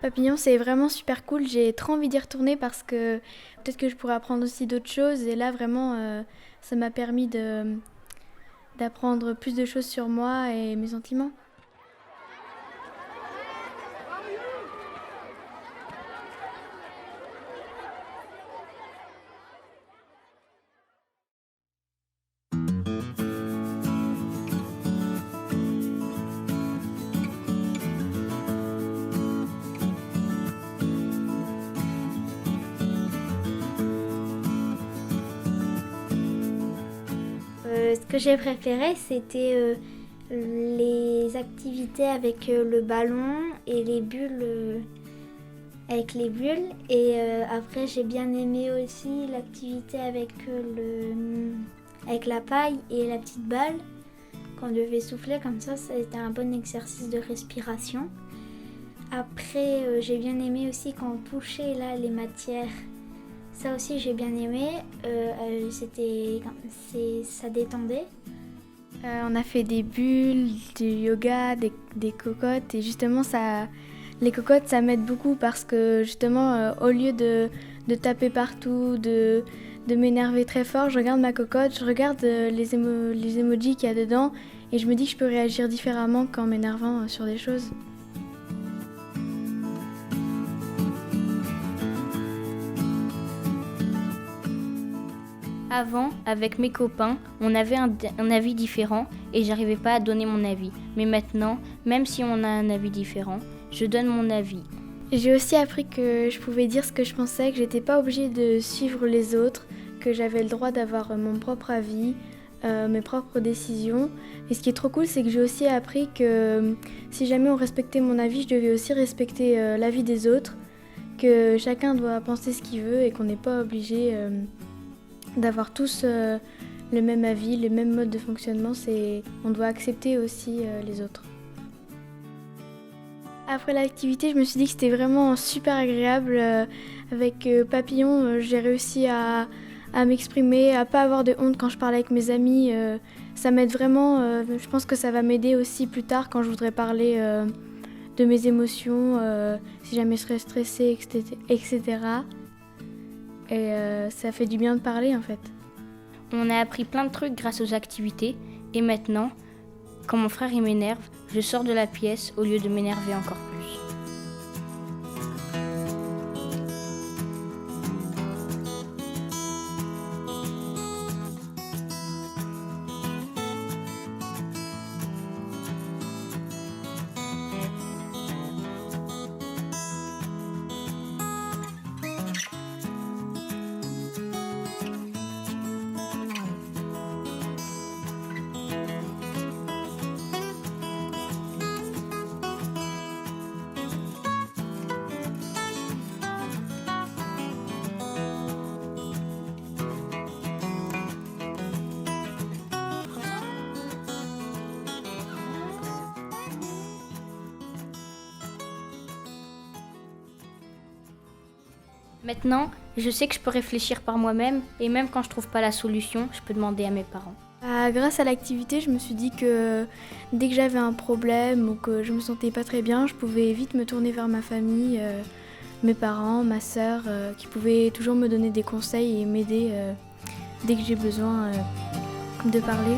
Papillon, c'est vraiment super cool. J'ai trop envie d'y retourner parce que peut-être que je pourrais apprendre aussi d'autres choses. Et là, vraiment, ça m'a permis d'apprendre plus de choses sur moi et mes sentiments. Ce que j'ai préféré, c'était les activités avec le ballon et les bulles, avec les bulles. Et après, j'ai bien aimé aussi l'activité avec la paille et la petite balle. Qu'on devait souffler comme ça, c'était un bon exercice de respiration. Après, j'ai bien aimé aussi quand on touchait là, les matières. Ça aussi, j'ai bien aimé. Ça détendait. On a fait des bulles, du yoga, des cocottes. Et justement, les cocottes, ça m'aide beaucoup parce que justement, au lieu de taper partout, de m'énerver très fort, je regarde ma cocotte, je regarde les emojis qu'il y a dedans et je me dis que je peux réagir différemment qu'en m'énervant sur des choses. Avant, avec mes copains, on avait un avis différent et j'arrivais pas à donner mon avis. Mais maintenant, même si on a un avis différent, je donne mon avis. J'ai aussi appris que je pouvais dire ce que je pensais, que j'étais pas obligée de suivre les autres, que j'avais le droit d'avoir mon propre avis, mes propres décisions. Et ce qui est trop cool, c'est que j'ai aussi appris que si jamais on respectait mon avis, je devais aussi respecter l'avis des autres, que chacun doit penser ce qu'il veut et qu'on n'est pas obligé d'avoir tous le même avis, le même mode de fonctionnement. On doit accepter aussi les autres. Après l'activité, je me suis dit que c'était vraiment super agréable. Avec Papillon, j'ai réussi à m'exprimer, à pas avoir de honte quand je parle avec mes amis. Ça m'aide vraiment. Je pense que ça va m'aider aussi plus tard quand je voudrais parler de mes émotions, si jamais je serais stressée, etc. Et ça fait du bien de parler en fait. On a appris plein de trucs grâce aux activités et maintenant, quand mon frère il m'énerve, je sors de la pièce au lieu de m'énerver encore plus. Maintenant, je sais que je peux réfléchir par moi-même et même quand je trouve pas la solution, je peux demander à mes parents. Grâce à l'activité, je me suis dit que dès que j'avais un problème ou que je me sentais pas très bien, je pouvais vite me tourner vers ma famille, mes parents, ma sœur, qui pouvaient toujours me donner des conseils et m'aider dès que j'ai besoin de parler.